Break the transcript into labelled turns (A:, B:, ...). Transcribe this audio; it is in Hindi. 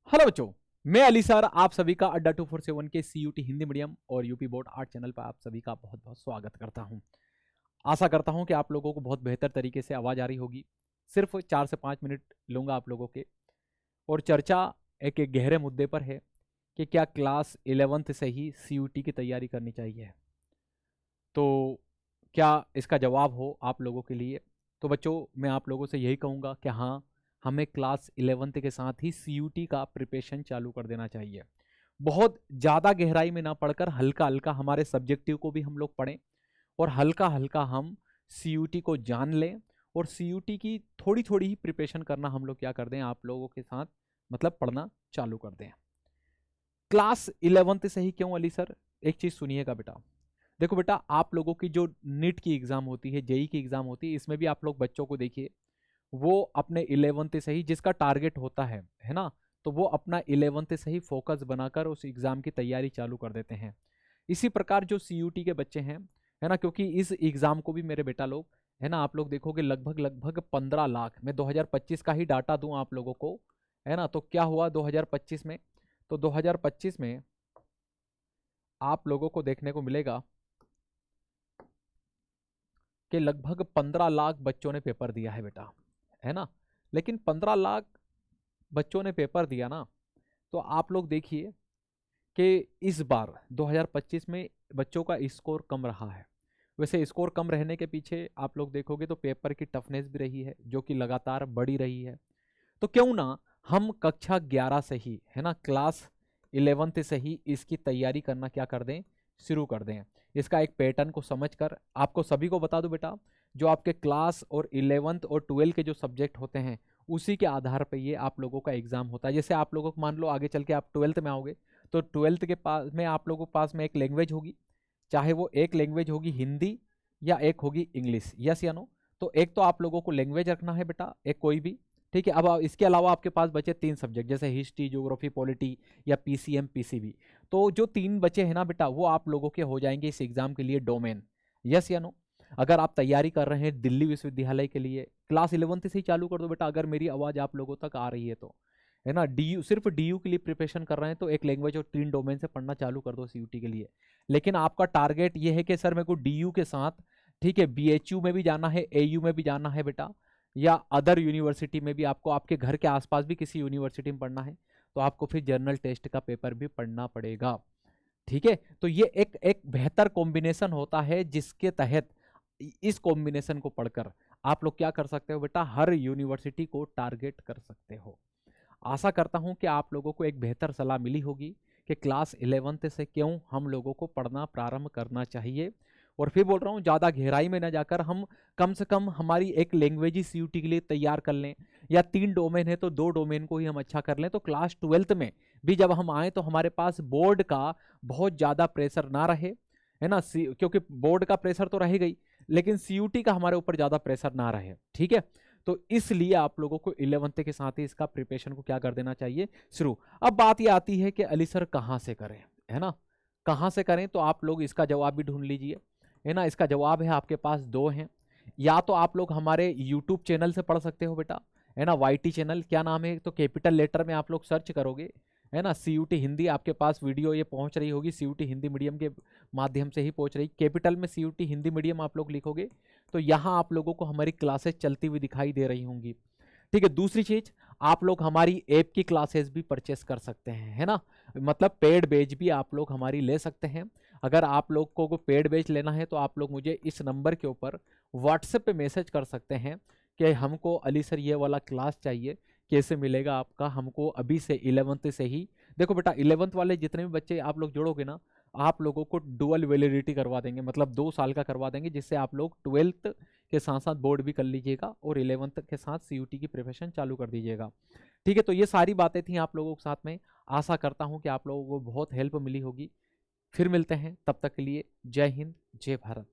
A: हेलो बच्चों, मैं अली सर आप सभी का अड्डा 247 के सीयूटी हिंदी मीडियम और यूपी बोर्ड आर्ट चैनल पर आप सभी का बहुत बहुत स्वागत करता हूं। आशा करता हूं कि आप लोगों को बहुत बेहतर तरीके से आवाज़ आ रही होगी। सिर्फ 4 से 5 मिनट लूंगा आप लोगों के, और चर्चा एक गहरे मुद्दे पर है कि क्या क्लास 11th से ही सीयूटी की तैयारी करनी चाहिए। तो क्या इसका जवाब हो आप लोगों के लिए? तो बच्चों, मैं आप लोगों से यही कहूँगा कि हाँ, हमें क्लास 11th के साथ ही सीयूटी का प्रिपरेशन चालू कर देना चाहिए। बहुत ज़्यादा गहराई में ना पढ़कर हल्का हल्का हमारे सब्जेक्टिव को भी हम लोग पढ़ें, और हल्का हल्का हम सीयूटी को जान लें, और सीयूटी की थोड़ी थोड़ी ही प्रिपरेशन करना हम लोग क्या कर दें आप लोगों के साथ, मतलब पढ़ना चालू कर दें। क्लास 11th से ही क्यों अली सर? एक चीज़ सुनिएगा बेटा। देखो बेटा, आप लोगों की जो नीट की एग्ज़ाम होती है, जेई की एग्ज़ाम होती है, इसमें भी आप लोग बच्चों को देखिए, वो अपने 11th से ही जिसका टारगेट होता है ना, तो वो अपना 11th से ही फोकस बनाकर उस एग्ज़ाम की तैयारी चालू कर देते हैं। इसी प्रकार जो सीयूटी के बच्चे हैं, है ना, क्योंकि इस एग्ज़ाम को भी मेरे बेटा लोग, है ना, आप लोग देखोगे लगभग लगभग 15 लाख, मैं 2025 का ही डाटा दूं आप लोगों को, है ना, तो क्या हुआ 2025 में? तो 2025 में आप लोगों को देखने को मिलेगा कि लगभग 15 लाख बच्चों ने पेपर दिया है बेटा, है ना। लेकिन 15 लाख बच्चों ने पेपर दिया ना, तो आप लोग देखिए कि इस बार 2025 में बच्चों का स्कोर कम रहा है। वैसे स्कोर कम रहने के पीछे आप लोग देखोगे तो पेपर की टफनेस भी रही है, जो कि लगातार बढ़ी रही है। तो क्यों ना हम कक्षा 11 से ही, है ना, क्लास 11th से ही इसकी तैयारी करना क्या कर दें, शुरू कर दें। इसका एक पैटर्न को समझकर आपको सभी को बता दूं बेटा, जो आपके क्लास और 11th और 12 के जो सब्जेक्ट होते हैं, उसी के आधार पर ये आप लोगों का एग्जाम होता है। जैसे आप लोगों को मान लो आगे चल के आप 12th में आओगे, तो 12th के पास में आप लोगों के पास में एक लैंग्वेज होगी, चाहे वो एक लैंग्वेज होगी हिंदी या एक होगी इंग्लिश, यस या नो। तो एक तो आप लोगों को लैंग्वेज रखना है बेटा, एक कोई भी, ठीक है। अब इसके अलावा आपके पास बचे 3 सब्जेक्ट, जैसे हिस्ट्री, ज्योग्राफी, पॉलिटी या पीसीएम, पीसीबी। तो जो 3 बचे हैं ना बेटा, वो आप लोगों के हो जाएंगे इस एग्जाम के लिए डोमेन, यस या नो। अगर आप तैयारी कर रहे हैं दिल्ली विश्वविद्यालय के लिए, क्लास 11th से ही चालू कर दो बेटा, अगर मेरी आवाज़ आप लोगों तक आ रही है तो, है ना। डीयू, सिर्फ डीयू के लिए प्रिपरेशन कर रहे हैं तो एक लैंग्वेज और 3 डोमेन से पढ़ना चालू कर दो सीयूटी के लिए। लेकिन आपका टारगेट ये है कि सर मेरे को डीयू के साथ, ठीक है, बीएचयू में भी जाना है, एयू में भी जाना है बेटा, या अदर यूनिवर्सिटी में भी, आपको आपके घर के आसपास भी किसी यूनिवर्सिटी में पढ़ना है, तो आपको फिर जर्नल टेस्ट का पेपर भी पढ़ना पड़ेगा, ठीक है। तो ये एक एक बेहतर कॉम्बिनेशन होता है, जिसके तहत इस कॉम्बिनेशन को पढ़कर आप लोग क्या कर सकते हो बेटा, हर यूनिवर्सिटी को टारगेट कर सकते हो। आशा करता हूं कि आप लोगों को एक बेहतर सलाह मिली होगी कि क्लास 11th से क्यों हम लोगों को पढ़ना प्रारंभ करना चाहिए। और फिर बोल रहा हूँ, ज़्यादा गहराई में ना जाकर हम कम से कम हमारी एक लैंग्वेज ही सीयूटी के लिए तैयार कर लें, या 3 डोमेन है तो 2 डोमेन को ही हम अच्छा कर लें, तो क्लास 12th में भी जब हम आए तो हमारे पास बोर्ड का बहुत ज़्यादा प्रेशर ना रहे, है ना। क्योंकि बोर्ड का प्रेशर तो रहेगा ही, लेकिन सीयूटी का हमारे ऊपर ज़्यादा प्रेशर ना रहे, ठीक है। तो इसलिए आप लोगों को 11th के साथ ही इसका प्रिपरेशन को क्या कर देना चाहिए, शुरू। अब बात ये आती है कि अली सर कहाँ से करें, है ना, कहाँ से करें? तो आप लोग इसका जवाब भी ढूंढ लीजिए, है ना। इसका जवाब है आपके पास 2 हैं। या तो आप लोग हमारे यूट्यूब चैनल से पढ़ सकते हो बेटा, है ना, वाईटी चैनल, क्या नाम है, तो कैपिटल लेटर में आप लोग सर्च करोगे, है ना, सीयूटी हिंदी, आपके पास वीडियो ये पहुंच रही होगी, सीयूटी हिंदी मीडियम के माध्यम से ही पहुंच रही, कैपिटल में सीयूटी हिंदी मीडियम आप लोग लिखोगे तो यहाँ आप लोगों को हमारी क्लासेस चलती हुई दिखाई दे रही होंगी, ठीक है। दूसरी चीज, आप लोग हमारी ऐप की क्लासेस भी परचेस कर सकते हैं, है ना, मतलब पेड बैच भी आप लोग हमारी ले सकते हैं। अगर आप लोग को पेड बैच लेना है तो आप लोग मुझे इस नंबर के ऊपर व्हाट्सएप पे मैसेज कर सकते हैं कि हमको अली सर ये वाला क्लास चाहिए, कैसे मिलेगा आपका, हमको अभी से 11th से ही। देखो बेटा, 11th वाले जितने भी बच्चे आप लोग जोड़ोगे ना, आप लोगों को डुअल वैलिडिटी करवा देंगे, मतलब 2 साल का करवा देंगे, जिससे आप लोग 12th के साथ साथ बोर्ड भी कर लीजिएगा और 11th के साथ सीयूटी की प्रिपरेशन चालू कर दीजिएगा, ठीक है। तो ये सारी बातें थी आप लोगों के साथ में। आशा करता हूँ कि आप लोगों को बहुत हेल्प मिली होगी। फिर मिलते हैं, तब तक के लिए जय हिंद, जय भारत।